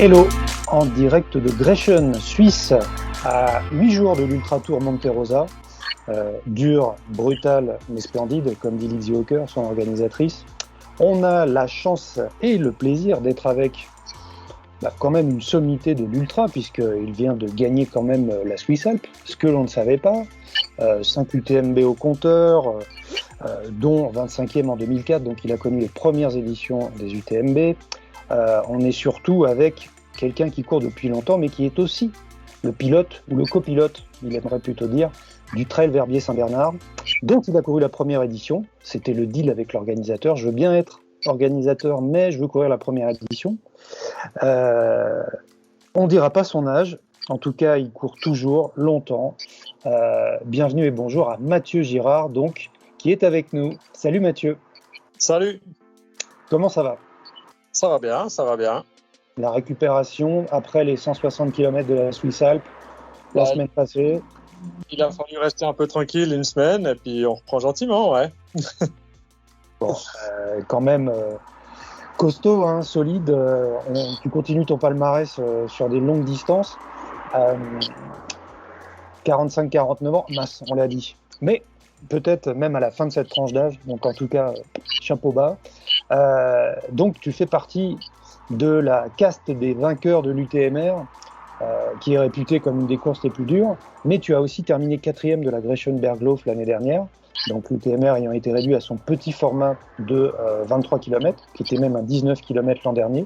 Hello, en direct de Greschen, Suisse, à 8 jours de l'Ultra Tour Monte Rosa. Dur, brutal, mais splendide, comme dit Lizzie Hawker, son organisatrice. On a la chance et le plaisir d'être avec quand même une sommité de l'Ultra, puisqu'il vient de gagner quand même la Swiss Alps, ce que l'on ne savait pas. 5 UTMB au compteur, dont 25e en 2004, donc il a connu les premières éditions des UTMB. On est surtout avec quelqu'un qui court depuis longtemps, mais qui est aussi le pilote, ou le copilote, il aimerait plutôt dire, du Trail Verbier-Saint-Bernard, dont il a couru la première édition. C'était le deal avec l'organisateur. Je veux bien être organisateur, mais je veux courir la première édition. On ne dira pas son âge. En tout cas, il court toujours, longtemps. Bienvenue et bonjour à Mathieu Girard, donc, qui est avec nous. Salut Mathieu. Salut. Comment ça va ? Ça va bien, ça va bien. La récupération après les 160 km de la Swiss Alps, la semaine passée. Il a fallu rester un peu tranquille une semaine et puis on reprend gentiment, ouais. Bon, quand même costaud, hein, solide. Tu continues ton palmarès sur des longues distances. 45-49 ans, mince, on l'a dit. Mais peut-être même à la fin de cette tranche d'âge, donc en tout cas, chapeau bas. Donc tu fais partie de la caste des vainqueurs de l'UTMR, qui est réputée comme une des courses les plus dures, mais tu as aussi terminé 4e de la Greschen Berglauf l'année dernière, donc l'UTMR ayant été réduit à son petit format de 23 km, qui était même à 19 km l'an dernier.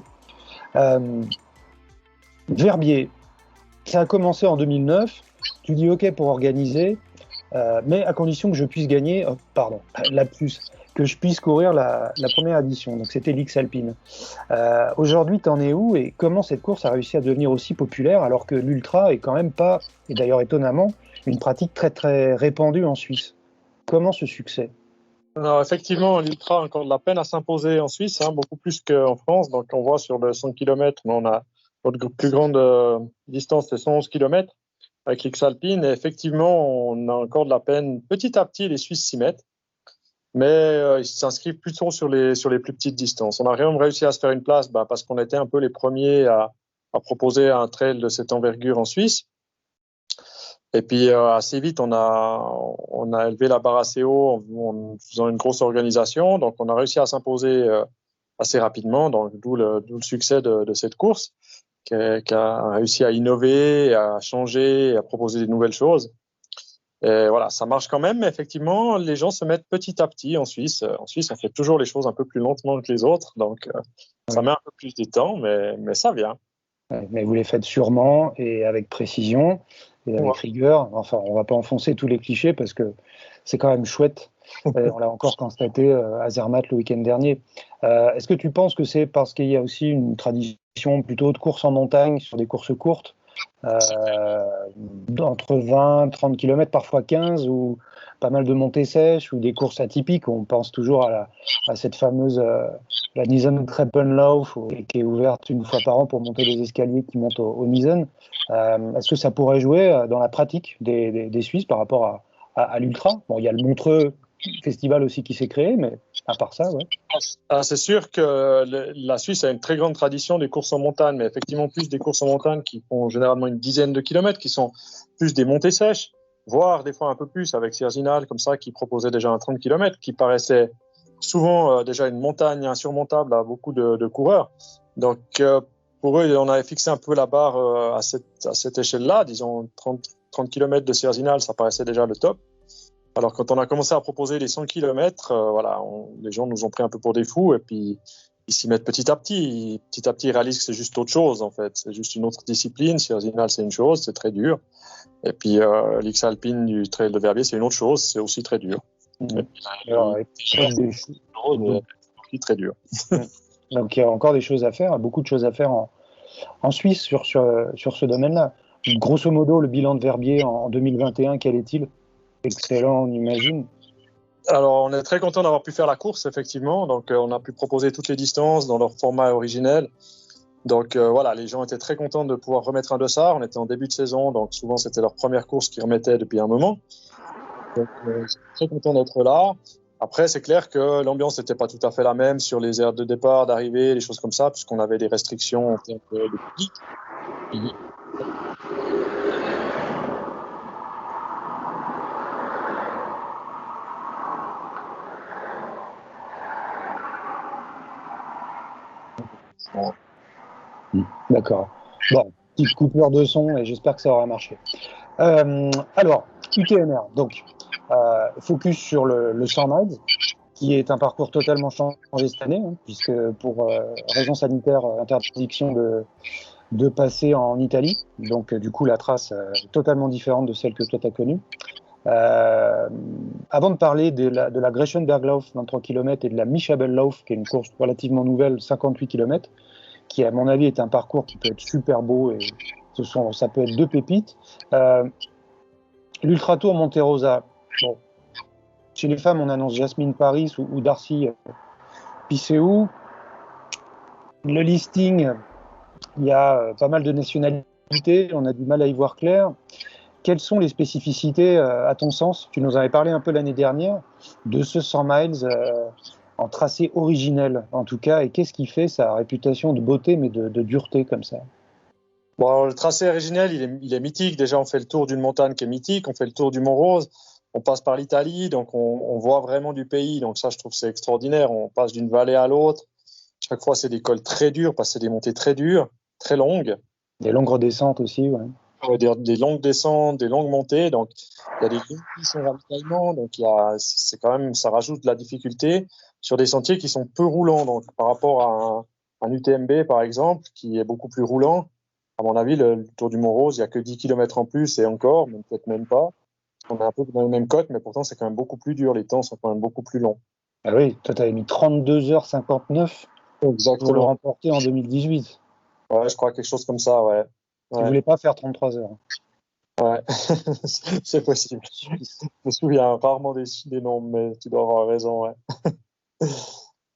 Verbier, ça a commencé en 2009, tu dis OK pour organiser, mais à condition que je puisse gagner, que je puisse courir la première édition. Donc c'était l'X Alpine. Aujourd'hui, t'en es où et comment cette course a réussi à devenir aussi populaire alors que l'ultra est quand même pas, et d'ailleurs étonnamment, une pratique très très répandue en Suisse. Comment ce succès ? Alors effectivement, l'ultra a encore de la peine à s'imposer en Suisse, beaucoup plus qu'en France. Donc on voit sur le 100 km, on a notre plus grande distance, c'est 111 km avec l'X Alpine. Et effectivement, on a encore de la peine. Petit à petit, les Suisses s'y mettent. Mais ils s'inscrivent plutôt sur les plus petites distances. On a vraiment réussi à se faire une place parce qu'on était un peu les premiers à proposer un trail de cette envergure en Suisse. Et puis assez vite, on a élevé la barre assez haut en faisant une grosse organisation. Donc on a réussi à s'imposer assez rapidement, donc d'où le succès de cette course qui a réussi à innover, à changer, à proposer de nouvelles choses. Et voilà, ça marche quand même, mais effectivement, les gens se mettent petit à petit en Suisse. En Suisse, on fait toujours les choses un peu plus lentement que les autres, donc ça met un peu plus de temps, mais ça vient. Mais vous les faites sûrement et avec précision et avec rigueur. Enfin, on ne va pas enfoncer tous les clichés parce que c'est quand même chouette. On l'a encore constaté à Zermatt le week-end dernier. Est-ce que tu penses que c'est parce qu'il y a aussi une tradition plutôt de course en montagne sur des courses courtes entre 20, 30 km, parfois 15, ou pas mal de montées sèches, ou des courses atypiques. On pense toujours à cette fameuse la Niesen-Treppenlauf, qui est ouverte une fois par an pour monter les escaliers qui montent au Niesen. Est-ce que ça pourrait jouer dans la pratique des Suisses par rapport à l'ultra ? Bon, il y a le Montreux Festival aussi qui s'est créé, mais à part ça, ouais. C'est sûr que la Suisse a une très grande tradition des courses en montagne, mais effectivement plus des courses en montagne qui font généralement une dizaine de kilomètres, qui sont plus des montées sèches, voire des fois un peu plus avec Sierzinal, comme ça, qui proposait déjà un 30 km, qui paraissait souvent déjà une montagne insurmontable à beaucoup de coureurs. Donc pour eux, on avait fixé un peu la barre à cette échelle-là, disons 30 km de Sierzinal, ça paraissait déjà le top. Alors, quand on a commencé à proposer les 100 km, les gens nous ont pris un peu pour des fous et puis ils s'y mettent petit à petit. Petit à petit, ils réalisent que c'est juste autre chose, en fait. C'est juste une autre discipline. Sierzinal, c'est une chose, c'est très dur. Et puis, l'X Alpine du Trail de Verbier, c'est une autre chose, c'est aussi très dur. C'est très dur. Donc, il y a encore des choses à faire, beaucoup de choses à faire en Suisse sur ce domaine-là. Grosso modo, le bilan de Verbier en 2021, quel est-il ? Excellent, on imagine. Alors, on est très content d'avoir pu faire la course, effectivement. Donc, on a pu proposer toutes les distances dans leur format originel. Donc, les gens étaient très contents de pouvoir remettre un dossard. On était en début de saison, donc souvent, c'était leur première course qu'ils remettaient depuis un moment. Donc, très content d'être là. Après, c'est clair que l'ambiance n'était pas tout à fait la même sur les aires de départ, d'arrivée, les choses comme ça, puisqu'on avait des restrictions en termes de public. D'accord. Bon, petite coupure de son et j'espère que ça aura marché. Alors, UTMR, donc, focus sur le 100 miles, qui est un parcours totalement changé cette année, hein, puisque pour raisons sanitaires, interdiction de passer en Italie. Donc, du coup, la trace est totalement différente de celle que toi tu as connue. Avant de parler de la Greshenberglauf, 23 km, et de la Michabellauf, qui est une course relativement nouvelle, 58 km, qui, à mon avis, est un parcours qui peut être super beau et ça peut être deux pépites. L'Ultra Tour Monte-Rosa. Bon, chez les femmes, on annonce Jasmine Paris ou Darcy Pisseou. Le listing, il y a pas mal de nationalités, on a du mal à y voir clair. Quelles sont les spécificités, à ton sens? Tu nous en avais parlé un peu l'année dernière, de ce 100 miles en tracé originel, en tout cas, et qu'est-ce qui fait sa réputation de beauté, mais de dureté comme ça? Bon, le tracé originel, il est mythique. Déjà, on fait le tour d'une montagne qui est mythique, on fait le tour du Mont Rose, on passe par l'Italie, donc on voit vraiment du pays. Donc ça, je trouve que c'est extraordinaire. On passe d'une vallée à l'autre. Chaque fois, c'est des cols très durs, parce que c'est des montées très dures, très longues. Des longues redescentes aussi, ouais. Des longues descentes, des longues montées. Donc, il y a des lignes qui sont ravitaillement. Donc, c'est quand même, ça rajoute de la difficulté sur des sentiers qui sont peu roulants. Donc, par rapport à un UTMB, par exemple, qui est beaucoup plus roulant, à mon avis, le Tour du Mont-Rose, il n'y a que 10 km en plus et encore, mais peut-être même pas. On est un peu dans les mêmes côtes, mais pourtant, c'est quand même beaucoup plus dur. Les temps sont quand même beaucoup plus longs. Ah oui, toi, tu avais mis 32h59 pour le remporter en 2018. Ouais, je crois quelque chose comme ça, ouais. Tu voulais pas faire 33 heures. Ouais, c'est possible. Je me souviens rarement des noms, mais tu dois avoir raison, ouais.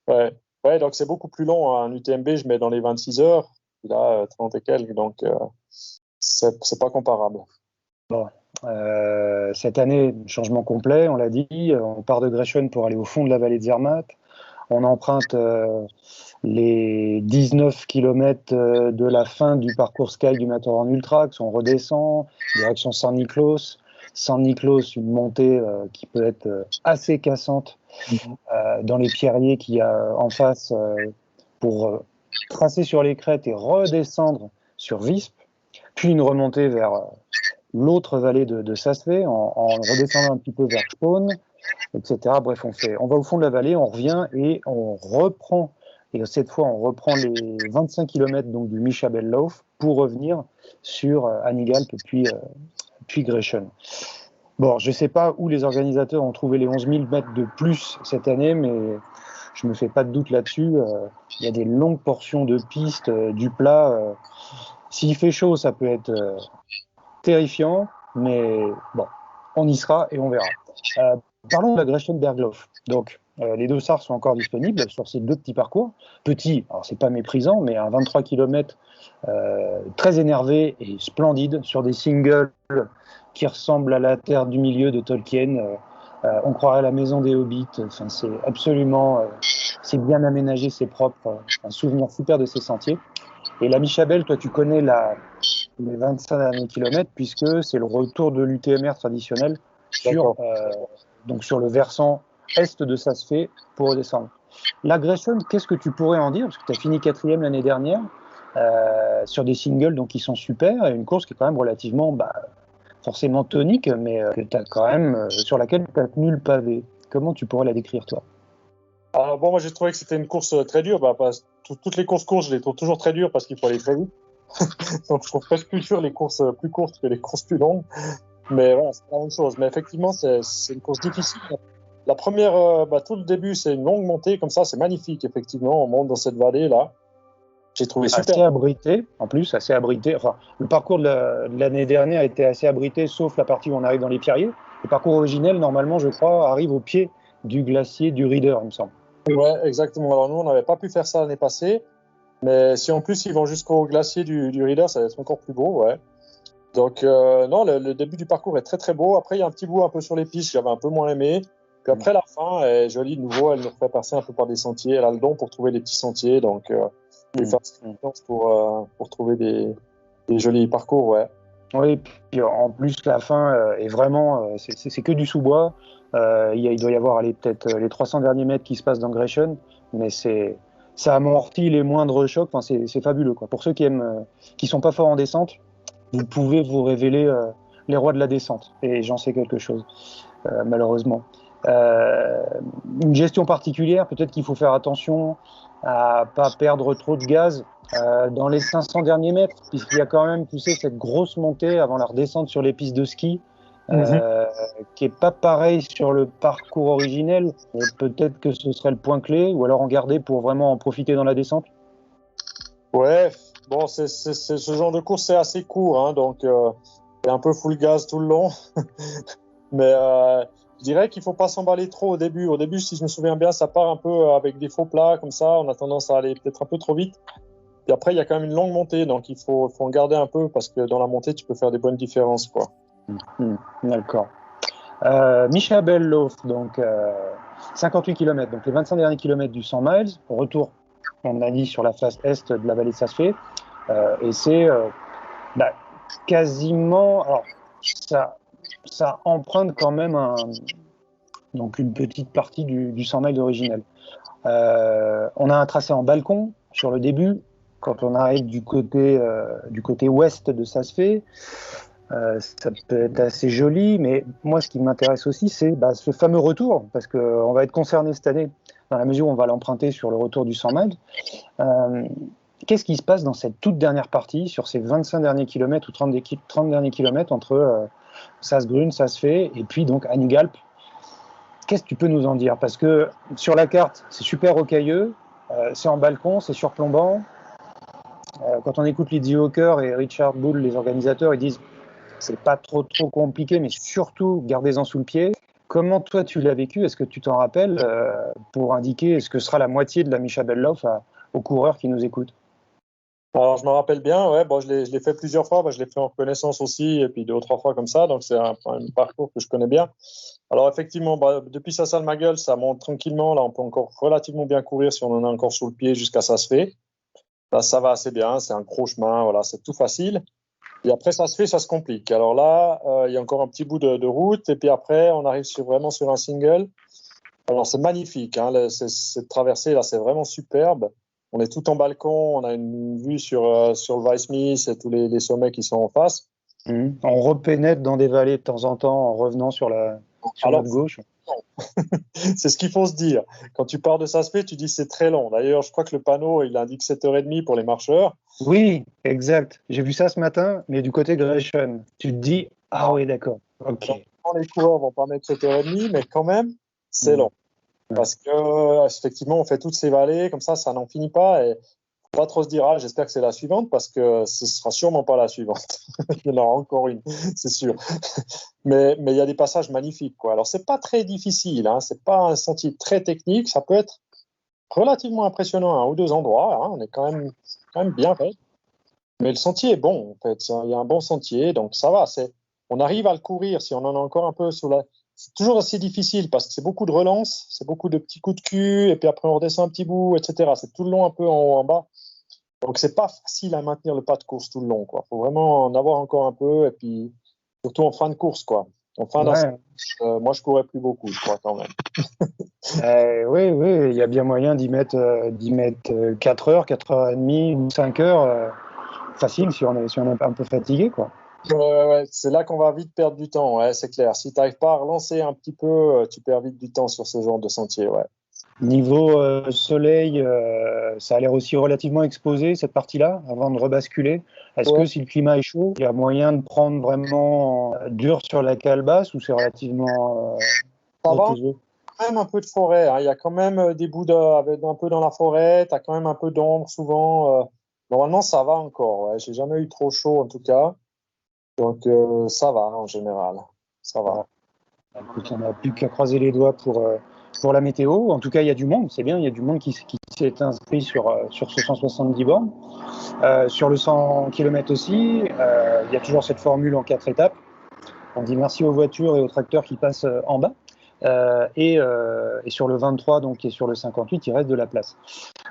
Ouais. Ouais, donc c'est beaucoup plus long. Un UTMB, je mets dans les 26 heures. Puis là, 30 et quelques, donc c'est pas comparable. Bon. Cette année, changement complet, on l'a dit. On part de Gresham pour aller au fond de la vallée de Zermatt. On emprunte les 19 km de la fin du parcours Sky du Matterhorn Ultra, on redescend, direction San Nikolaos. San Nikolaos, une montée qui peut être assez cassante dans les pierriers qu'il y a en face pour tracer sur les crêtes et redescendre sur Visp, puis une remontée vers l'autre vallée de Sasve en redescendant un petit peu vers Spawn, etc. Bref, on va au fond de la vallée, on revient et on reprend. Et cette fois, on reprend les 25 km donc, du Michabellauf pour revenir sur Anigalp puis Gresham. Bon, je ne sais pas où les organisateurs ont trouvé les 11 000 mètres de plus cette année, mais je ne me fais pas de doute là-dessus. Il y a des longues portions de piste, du plat. S'il fait chaud, ça peut être terrifiant, mais bon, on y sera et on verra. Parlons de la Greshenberglauf. Donc, les dossards sont encore disponibles sur ces deux petits parcours. Petits, alors c'est pas méprisant, mais un 23 km très énervé et splendide sur des singles qui ressemblent à la terre du milieu de Tolkien. On croirait à la maison des hobbits. Enfin, c'est absolument, c'est bien aménagé, c'est propre. Un souvenir super de ces sentiers. Et la Michabel, toi, tu connais les 25 derniers kilomètres puisque c'est le retour de l'UTMR traditionnel donc sur le versant est de Sasfe pour redescendre. La Gresham, qu'est-ce que tu pourrais en dire? Parce que tu as fini 4e l'année dernière sur des singles donc, qui sont super et une course qui est quand même relativement forcément tonique, mais que tu as quand même, sur laquelle tu as tenu le pavé. Comment tu pourrais la décrire, toi? Alors, bon, moi j'ai trouvé que c'était une course très dure. Toutes les courses je les trouve toujours très dures parce qu'il faut aller très vite. Donc je trouve presque plus dur les courses plus courtes que les courses plus longues. Mais voilà, c'est la même chose. Mais effectivement, c'est une course difficile. La première, tout le début, c'est une longue montée. Comme ça, c'est magnifique, effectivement. On monte dans cette vallée-là. J'ai trouvé super. Assez abrité, en plus, assez abrité. Enfin, le parcours de l'année dernière était assez abrité, sauf la partie où on arrive dans les pierriers. Le parcours originel, normalement, je crois, arrive au pied du glacier du Reader, il me semble. Ouais, exactement. Alors nous, on n'avait pas pu faire ça l'année passée. Mais si en plus ils vont jusqu'au glacier du Reader, ça va être encore plus beau, ouais. Donc non, le début du parcours est très très beau. Après, il y a un petit bout un peu sur les pistes, j'avais un peu moins aimé. Puis après, la fin est jolie de nouveau. Elle nous fait passer un peu par des sentiers. Elle a le don pour trouver des petits sentiers. Donc, il faut faire confiance pour trouver des jolis parcours, ouais. Oui, puis en plus, la fin est vraiment. C'est que du sous-bois. Il doit y avoir peut-être les 300 derniers mètres qui se passent dans Gresham, mais ça amortit les moindres chocs. Enfin, c'est fabuleux, quoi. Pour ceux qui sont pas forts en descente, vous pouvez vous révéler les rois de la descente. Et j'en sais quelque chose, malheureusement. Une gestion particulière, peut-être qu'il faut faire attention à pas perdre trop de gaz dans les 500 derniers mètres, puisqu'il y a quand même, tu sais, cette grosse montée avant la redescente sur les pistes de ski, qui est pas pareil sur le parcours originel. Et peut-être que ce serait le point clé, ou alors en garder pour vraiment en profiter dans la descente. Ouais, bon, ce genre de course, c'est assez court, hein, donc c'est un peu full gaz tout le long. Mais je dirais qu'il faut pas s'emballer trop au début. Au début, si je me souviens bien, ça part un peu avec des faux plats comme ça. On a tendance à aller peut-être un peu trop vite. Et après, il y a quand même une longue montée, donc il faut en garder un peu parce que dans la montée, tu peux faire des bonnes différences, quoi. D'accord. Micha Bellof, donc 58 km, donc les 25 derniers kilomètres du 100 miles, retour, on a dit, sur la face est de la vallée de Sasfé, et c'est quasiment, alors ça emprunte quand même donc une petite partie du 100 miles originel. On a un tracé en balcon sur le début, quand on arrive du côté ouest de Sasfé. Ça peut être assez joli, mais moi, ce qui m'intéresse aussi, c'est ce fameux retour, parce qu'on va être concerné cette année, dans la mesure où on va l'emprunter sur le retour du 100 miles. Qu'est-ce qui se passe dans cette toute dernière partie, sur ces 25 derniers kilomètres ou 30 derniers kilomètres entre Sasgrun, Sasfé et puis donc Annigalp? Qu'est-ce que tu peux nous en dire? Parce que sur la carte, c'est super rocailleux, c'est en balcon, c'est surplombant. Quand on écoute Lydie Hawker et Richard Bull, les organisateurs, ils disent c'est pas trop compliqué, mais surtout gardez-en sous le pied. Comment toi tu l'as vécu? Est-ce que tu t'en rappelles pour indiquer ce que sera la moitié de la Micha Bellof aux coureurs qui nous écoutent? Alors, je me rappelle bien, ouais, bon, je l'ai fait plusieurs fois, je l'ai fait en reconnaissance aussi, et puis 2 ou 3 fois comme ça, donc c'est un parcours que je connais bien. Alors, effectivement, depuis Sasalmaguel, ça monte tranquillement, là, on peut encore relativement bien courir si on en a encore sous le pied jusqu'à Sasfé. Là, ça va assez bien, c'est un gros chemin, voilà, c'est tout facile. Et après, ça se complique. Alors là, il y a encore un petit bout de route, et puis après, on arrive vraiment sur un single. Alors, c'est magnifique, hein, cette traversée, là, c'est vraiment superbe. On est tout en balcon, on a une vue sur le Weissmith et tous les sommets qui sont en face. On repénètre dans des vallées de temps en temps en revenant sur notre gauche. C'est ce qu'il faut se dire. Quand tu pars de Sasfé, tu dis c'est très long. D'ailleurs, je crois que le panneau, il indique 7h30 pour les marcheurs. Oui, exact. J'ai vu ça ce matin, mais du côté Gresham. Tu te dis, ah oui, d'accord. Ok. Alors, les coureurs vont pas mettre 7h30, mais quand même, c'est long. Parce que, effectivement, on fait toutes ces vallées, comme ça n'en finit pas. Et faut pas trop se dire, j'espère que c'est la suivante, parce que ce sera sûrement pas la suivante. Il y en aura encore une, c'est sûr. Mais il y a des passages magnifiques, quoi. Alors, c'est pas très difficile, hein. C'est pas un sentier très technique. Ça peut être relativement impressionnant à un ou deux endroits, hein. On est quand même bien fait. Mais le sentier est bon, en fait. Il y a un bon sentier, donc ça va. On arrive à le courir si on en a encore un peu C'est toujours assez difficile parce que c'est beaucoup de relances, c'est beaucoup de petits coups de cul, et puis après on redescend un petit bout, etc. C'est tout le long un peu en haut, en bas. Donc c'est pas facile à maintenir le pas de course tout le long, quoi. Faut vraiment en avoir encore un peu, et puis surtout en fin de course, quoi. En fin moi je courais plus beaucoup, je crois, quand même. Oui, il y a bien moyen d'y mettre 4 heures, 4h30 ou 5 heures, facile si on est un peu fatigué, quoi. Ouais, c'est là qu'on va vite perdre du temps, ouais, c'est clair. Si tu n'arrives pas à relancer un petit peu, tu perds vite du temps sur ce genre de sentier, ouais. Niveau soleil, ça a l'air aussi relativement exposé, cette partie-là, avant de rebasculer. Est-ce que si le climat est chaud, il y a moyen de prendre vraiment dur sur la calebasse, ou c'est relativement reposeux? Il y a quand même un peu de forêt, hein. Il y a quand même des bouts un peu dans la forêt, tu as quand même un peu d'ombre souvent. Normalement, ça va encore, ouais. J'ai jamais eu trop chaud en tout cas. Donc ça va en général, ça va. Écoute, on n'a plus qu'à croiser les doigts pour la météo. En tout cas, il y a du monde, c'est bien, il y a du monde qui s'est inscrit sur ce 170 bornes. Sur le 100 km aussi, il y a toujours cette formule en 4 étapes. On dit merci aux voitures et aux tracteurs qui passent en bas. Et sur le 23, donc, et sur le 58, il reste de la place.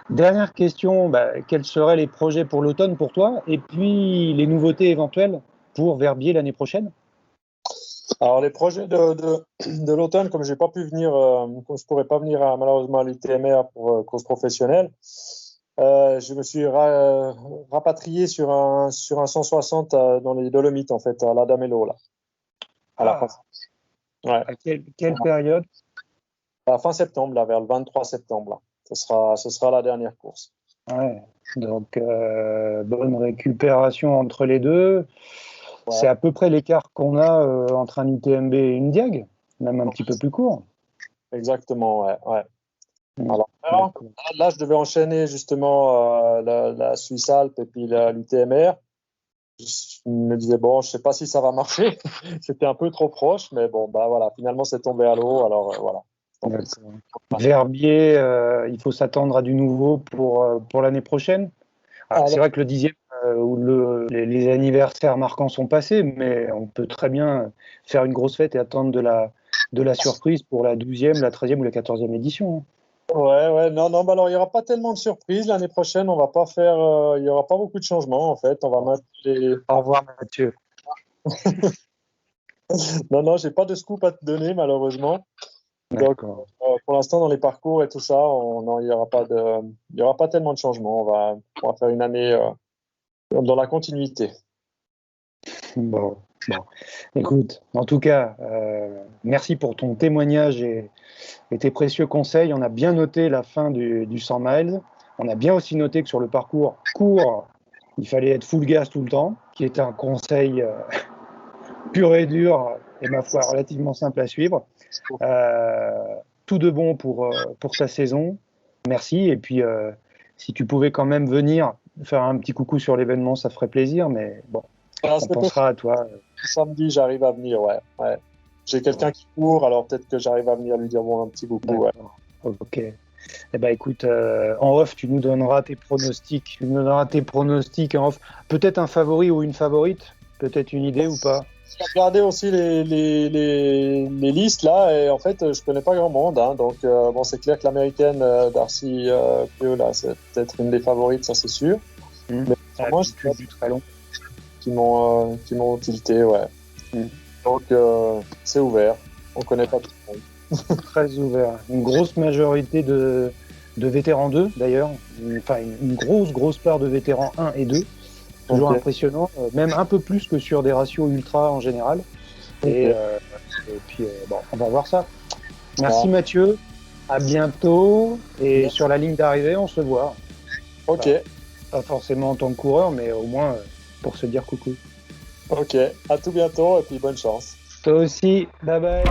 Dernière question, quels seraient les projets pour l'automne pour toi? Et puis les nouveautés éventuelles pour Verbier l'année prochaine? Alors, les projets de l'automne, comme j'ai pas pu venir, comme je pourrais pas venir malheureusement à l'UTMR pour course professionnelle, je me suis rapatrié sur un 160 dans les Dolomites, en fait, à l'Adamello, là. À la fin. Ouais. À quelle période? À la fin septembre, là, vers le 23 septembre. Là. Ce sera la dernière course. Ouais. Donc, bonne récupération entre les deux. Ouais. C'est à peu près l'écart qu'on a entre un UTMB et une Diag, même un petit peu plus court. Exactement, ouais. Alors, là, je devais enchaîner justement la Suisse Alpes et puis l'UTMR. Je me disais, bon, je sais pas si ça va marcher. C'était un peu trop proche, mais bon, voilà, finalement, c'est tombé à l'eau. Alors, voilà. Verbier, il faut s'attendre à du nouveau pour l'année prochaine. C'est vrai que le 10e ou les anniversaires marquants sont passés, mais on peut très bien faire une grosse fête et attendre de la surprise pour la 12e, la 13e ou la 14e édition. Ouais, non, alors il n'y aura pas tellement de surprises l'année prochaine. On va pas faire, il n'y aura pas beaucoup de changements en fait. On va mettre Au revoir Mathieu. Non, j'ai pas de scoop à te donner malheureusement. Donc, pour l'instant, dans les parcours et tout ça, il y aura pas tellement de changements. On va faire une année dans la continuité. Bon. Écoute, en tout cas, merci pour ton témoignage et tes précieux conseils. On a bien noté la fin du 100 miles. On a bien aussi noté que sur le parcours court, il fallait être full gas tout le temps, qui est un conseil pur et dur et ma foi relativement simple à suivre. Tout de bon pour ta saison. Merci. Et puis, si tu pouvais quand même venir faire un petit coucou sur l'événement, ça ferait plaisir. Mais bon, on pensera à toi. Samedi, j'arrive à venir, ouais. J'ai quelqu'un qui court, alors peut-être que j'arrive à venir lui dire un petit coucou. Ouais. Ok. Eh ben, écoute, en off, tu nous donneras tes pronostics. En off. Peut-être un favori ou une favorite? Peut-être une idée ou pas? J'ai regardé aussi les listes là, et en fait, je connais pas grand monde. Hein, donc, c'est clair que l'américaine Darcy Pio, là, c'est peut-être une des favorites, ça c'est sûr. Mais moi, je suis très long. Qui m'ont tilté, ouais. Donc, c'est ouvert. On connaît pas tout le monde. Très ouvert. Une grosse majorité de vétérans 2, d'ailleurs. Enfin, une grosse part de vétérans 1 et 2. Toujours impressionnant. Même un peu plus que sur des ratios ultra en général. Et puis, on va voir ça. Merci Mathieu. À bientôt. Et sur la ligne d'arrivée, on se voit. Ok. Pas forcément en tant que coureur, mais au moins pour se dire coucou. Ok, à tout bientôt et puis bonne chance. Toi aussi, bye bye.